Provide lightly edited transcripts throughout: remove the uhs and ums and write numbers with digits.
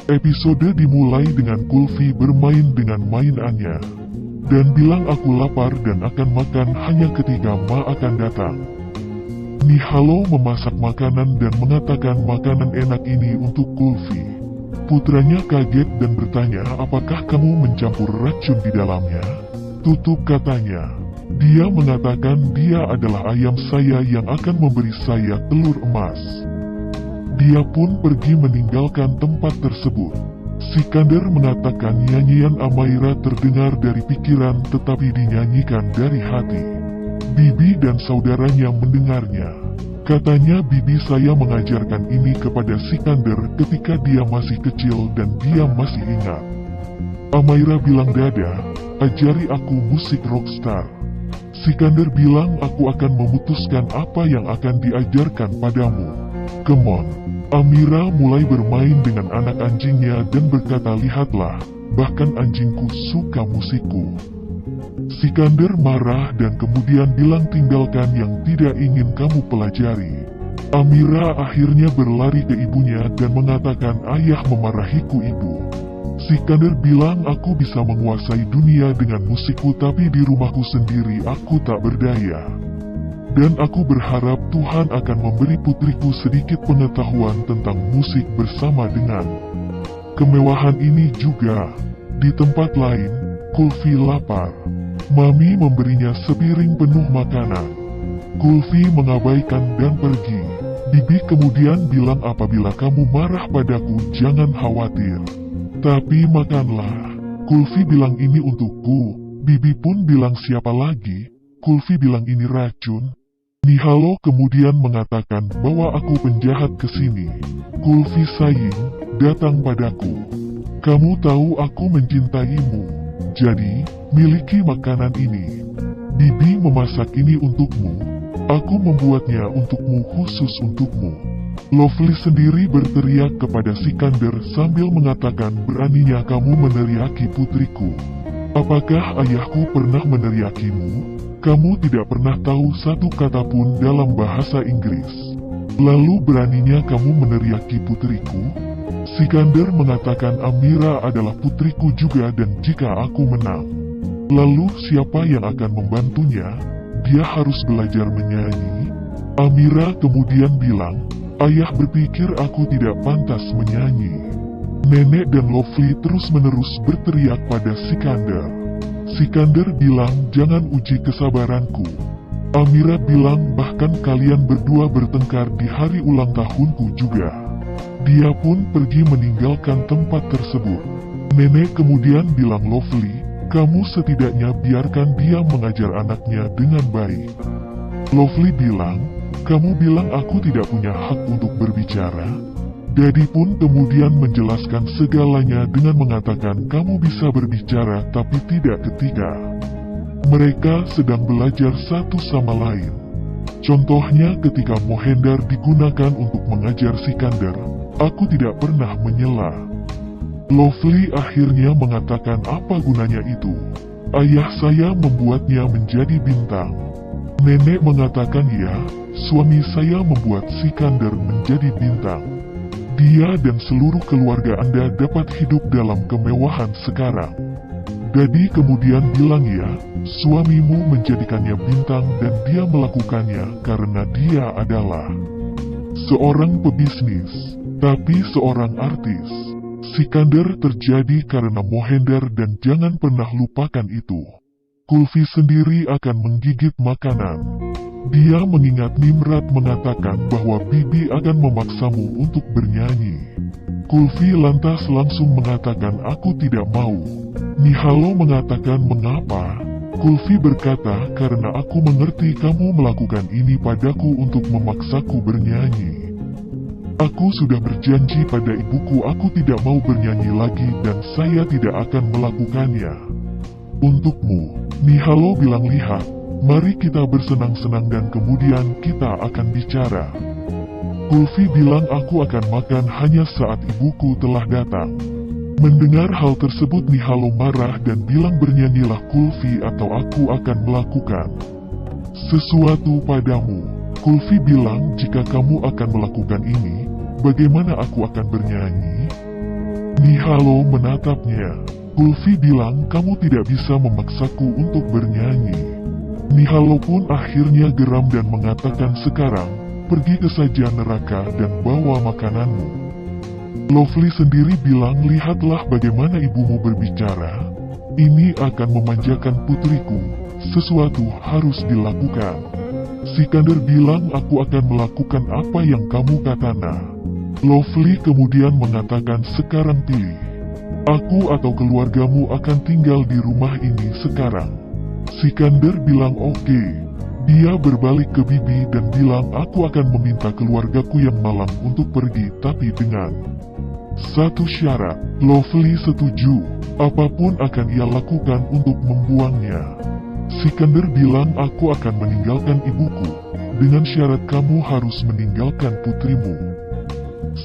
Episode dimulai dengan Kulfi bermain dengan mainannya dan bilang aku lapar dan akan makan hanya ketika Ma akan datang. Nihalo memasak makanan dan mengatakan makanan enak ini untuk Kulfi. Putranya kaget dan bertanya, apakah kamu mencampur racun di dalamnya? Tutup, katanya. Dia mengatakan dia adalah ayam saya yang akan memberi saya telur emas. Dia pun pergi meninggalkan tempat tersebut. Sikander mengatakan nyanyian Amaira terdengar dari pikiran tetapi dinyanyikan dari hati. Bibi dan saudaranya mendengarnya. Katanya bibi saya mengajarkan ini kepada Sikander ketika dia masih kecil dan dia masih ingat. Amaira bilang, Dada, ajari aku musik rockstar. Sikander bilang, aku akan memutuskan apa yang akan diajarkan padamu. Come on. Amira mulai bermain dengan anak anjingnya dan berkata, lihatlah, bahkan anjingku suka musikku. Sikander marah dan kemudian bilang, tinggalkan yang tidak ingin kamu pelajari. Amira akhirnya berlari ke ibunya dan mengatakan, ayah memarahiku ibu. Sikander bilang, aku bisa menguasai dunia dengan musikku tapi di rumahku sendiri aku tak berdaya. Dan aku berharap Tuhan akan memberi putriku sedikit pengetahuan tentang musik bersama dengan kemewahan ini juga. Di tempat lain, Kulfi lapar. Mami memberinya sepiring penuh makanan. Kulfi mengabaikan dan pergi. Bibi kemudian bilang, apabila kamu marah padaku jangan khawatir, tapi makanlah. Kulfi bilang, ini untukku. Bibi pun bilang, siapa lagi? Kulfi bilang, ini racun. Nihalo kemudian mengatakan bahwa aku penjahat kesini. Kulfi sayang, datang padaku. Kamu tahu aku mencintaimu. Jadi, miliki makanan ini. Bibi memasak ini untukmu. Aku membuatnya untukmu, khusus untukmu. Lovely sendiri berteriak kepada Sikander sambil mengatakan, beraninya kamu meneriaki putriku. Apakah ayahku pernah meneriakimu? Kamu tidak pernah tahu satu kata pun dalam bahasa Inggris. Lalu beraninya kamu meneriaki putriku? Sikander mengatakan Amira adalah putriku juga dan jika aku menang, lalu siapa yang akan membantunya? Dia harus belajar menyanyi. Amira kemudian bilang, ayah berpikir aku tidak pantas menyanyi. Nenek dan Lovely terus-menerus berteriak pada Sikander. Sikander bilang, jangan uji kesabaranku. Amira bilang, bahkan kalian berdua bertengkar di hari ulang tahunku juga. Dia pun pergi meninggalkan tempat tersebut. Nenek kemudian bilang, Lovely, kamu setidaknya biarkan dia mengajar anaknya dengan baik. Lovely bilang, kamu bilang aku tidak punya hak untuk berbicara? Daddy pun kemudian menjelaskan segalanya dengan mengatakan kamu bisa berbicara tapi tidak ketika mereka sedang belajar satu sama lain. Contohnya ketika Mohendar digunakan untuk mengajar Sikander, aku tidak pernah menyela. Lovely akhirnya mengatakan apa gunanya itu? Ayah saya membuatnya menjadi bintang. Nenek mengatakan ya, suami saya membuat Sikander menjadi bintang. Dia dan seluruh keluarga Anda dapat hidup dalam kemewahan sekarang. Daddy kemudian bilang ya, suamimu menjadikannya bintang dan dia melakukannya karena dia adalah seorang pebisnis, tapi seorang artis. Sikander terjadi karena Mohendar dan jangan pernah lupakan itu. Kulfi sendiri akan menggigit makanan. Dia mengingat Nimrod mengatakan bahwa Bibi akan memaksamu untuk bernyanyi. Kulfi lantas langsung mengatakan aku tidak mau. Nihalo mengatakan mengapa? Kulfi berkata karena aku mengerti kamu melakukan ini padaku untuk memaksaku bernyanyi. Aku sudah berjanji pada ibuku aku tidak mau bernyanyi lagi dan saya tidak akan melakukannya. Untukmu, Nihalo bilang, lihat. Mari kita bersenang-senang dan kemudian kita akan bicara. Kulfi bilang aku akan makan hanya saat ibuku telah datang. Mendengar hal tersebut Nihalo marah dan bilang bernyanyilah Kulfi atau aku akan melakukan sesuatu padamu. Kulfi bilang jika kamu akan melakukan ini, bagaimana aku akan bernyanyi? Nihalo menatapnya. Kulfi bilang, kamu tidak bisa memaksaku untuk bernyanyi. Nihalo pun akhirnya geram dan mengatakan, sekarang, pergi ke saja neraka dan bawa makananmu. Lovely sendiri bilang, lihatlah bagaimana ibumu berbicara. Ini akan memanjakan putriku. Sesuatu harus dilakukan. Sikander bilang, aku akan melakukan apa yang kamu kata. Lovely kemudian mengatakan, sekarang pilih. Aku atau keluargamu akan tinggal di rumah ini sekarang. Sikander bilang oke. Dia berbalik ke Bibi dan bilang, aku akan meminta keluargaku yang malang untuk pergi, tapi dengan satu syarat. Lovely setuju. Apapun akan ia lakukan untuk membuangnya. Sikander bilang, aku akan meninggalkan ibuku. Dengan syarat kamu harus meninggalkan putrimu.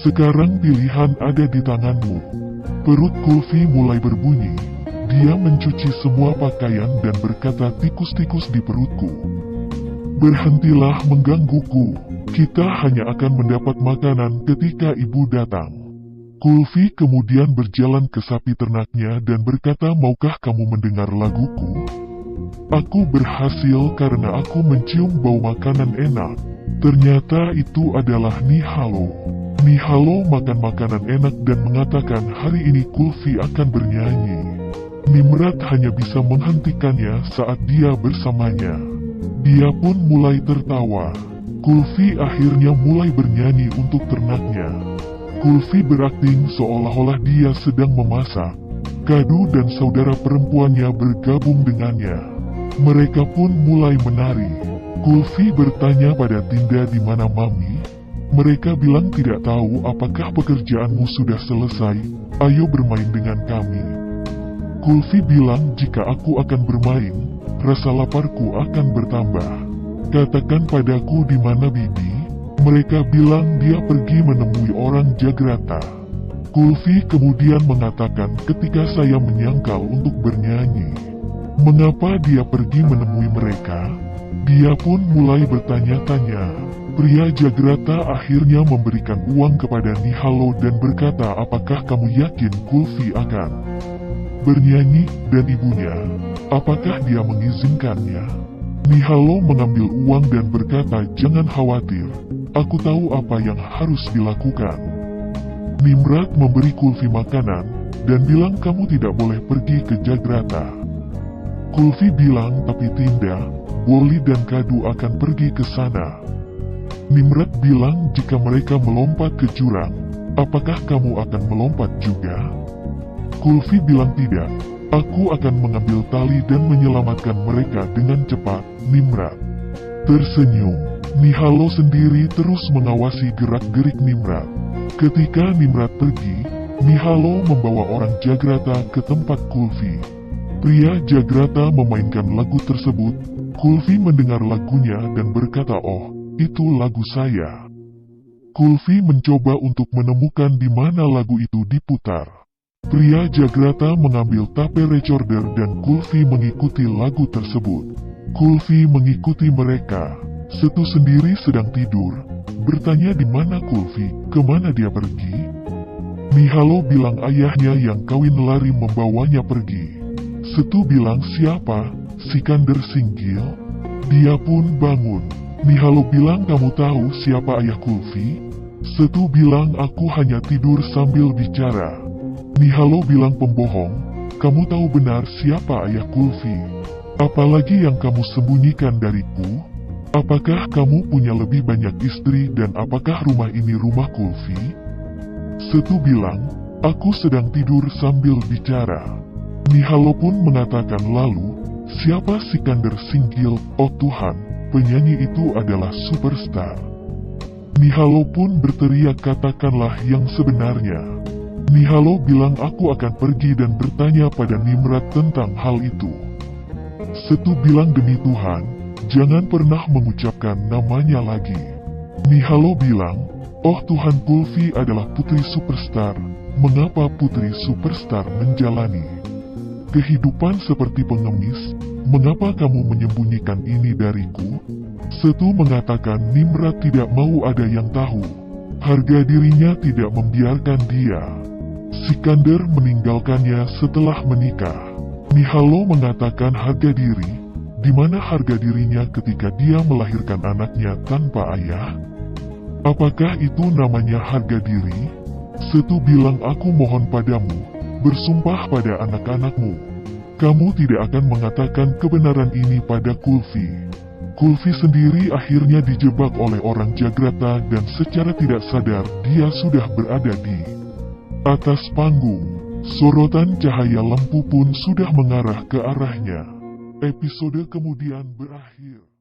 Sekarang pilihan ada di tanganmu. Perut Kulfi mulai berbunyi. Dia mencuci semua pakaian dan berkata, tikus-tikus di perutku, berhentilah menggangguku. Kita hanya akan mendapat makanan ketika ibu datang. Kulfi kemudian berjalan ke sapi ternaknya dan berkata, maukah kamu mendengar laguku? Aku berhasil karena aku mencium bau makanan enak. Ternyata itu adalah Nihalo. Nihalo makan makanan enak dan mengatakan, hari ini Kulfi akan bernyanyi. Nimrat hanya bisa menghentikannya saat dia bersamanya. Dia pun mulai tertawa. Kulfi akhirnya mulai bernyanyi untuk ternaknya. Kulfi berakting seolah-olah dia sedang memasak. Kadu dan saudara perempuannya bergabung dengannya. Mereka pun mulai menari. Kulfi bertanya pada Tinda di mana Mami. Mereka bilang tidak tahu. Apakah pekerjaanmu sudah selesai? Ayo bermain dengan kami. Kulfi bilang, jika aku akan bermain, rasa laparku akan bertambah. Katakan padaku di mana Bibi. Mereka bilang dia pergi menemui orang Jagrata. Kulfi kemudian mengatakan, ketika saya menyangkal untuk bernyanyi, mengapa dia pergi menemui mereka? Dia pun mulai bertanya-tanya. Pria Jagrata akhirnya memberikan uang kepada Nihalo dan berkata, apakah kamu yakin Kulfi akan bernyanyi? Dan ibunya, apakah dia mengizinkannya? Nihalo mengambil uang dan berkata, jangan khawatir, aku tahu apa yang harus dilakukan. Nimrat memberi Kulfi makanan dan bilang, kamu tidak boleh pergi ke Jagrata. Kulfi bilang, tapi Tinda, Boli dan Kadu akan pergi ke sana. Nimrat bilang, jika mereka melompat ke jurang, apakah kamu akan melompat juga? Kulfi bilang tidak, aku akan mengambil tali dan menyelamatkan mereka dengan cepat. Nimrat tersenyum. Nihalo sendiri terus mengawasi gerak-gerik Nimrat. Ketika Nimrat pergi, Nihalo membawa orang Jagrata ke tempat Kulfi. Pria Jagrata memainkan lagu tersebut. Kulfi mendengar lagunya dan berkata, oh, itu lagu saya. Kulfi mencoba untuk menemukan di mana lagu itu diputar. Pria Jagrata mengambil tape recorder dan Kulfi mengikuti lagu tersebut. Kulfi mengikuti mereka. Setu sendiri sedang tidur. Bertanya di mana Kulfi, kemana dia pergi? Nihalo bilang ayahnya yang kawin lari membawanya pergi. Setu bilang siapa? Sikander Singgil? Dia pun bangun. Nihalo bilang, kamu tahu siapa ayah Kulfi? Setu bilang, aku hanya tidur sambil bicara. Nihalo bilang, pembohong, kamu tahu benar siapa ayah Kulfi. Apalagi yang kamu sembunyikan dariku? Apakah kamu punya lebih banyak istri dan apakah rumah ini rumah Kulfi? Setu bilang, aku sedang tidur sambil bicara. Nihalo pun mengatakan, lalu, siapa Sikander Singgil? Oh Tuhan, penyanyi itu adalah superstar. Nihalo pun berteriak, katakanlah yang sebenarnya. Nihalo bilang, aku akan pergi dan bertanya pada Nimrat tentang hal itu. Setu bilang, demi Tuhan, jangan pernah mengucapkan namanya lagi. Nihalo bilang, oh Tuhan, Kulfi adalah putri superstar. Mengapa putri superstar menjalani kehidupan seperti pengemis? Mengapa kamu menyembunyikan ini dariku? Setu mengatakan Nimrat tidak mau ada yang tahu. Harga dirinya tidak membiarkan dia. Sikander meninggalkannya setelah menikah. Nihalo mengatakan harga diri, di mana harga dirinya ketika dia melahirkan anaknya tanpa ayah? Apakah itu namanya harga diri? Setu bilang, aku mohon padamu, bersumpah pada anak-anakmu. Kamu tidak akan mengatakan kebenaran ini pada Kulfi. Kulfi sendiri akhirnya dijebak oleh orang Jagrata dan secara tidak sadar dia sudah berada di atas panggung. Sorotan cahaya lampu pun sudah mengarah ke arahnya. Episode kemudian berakhir.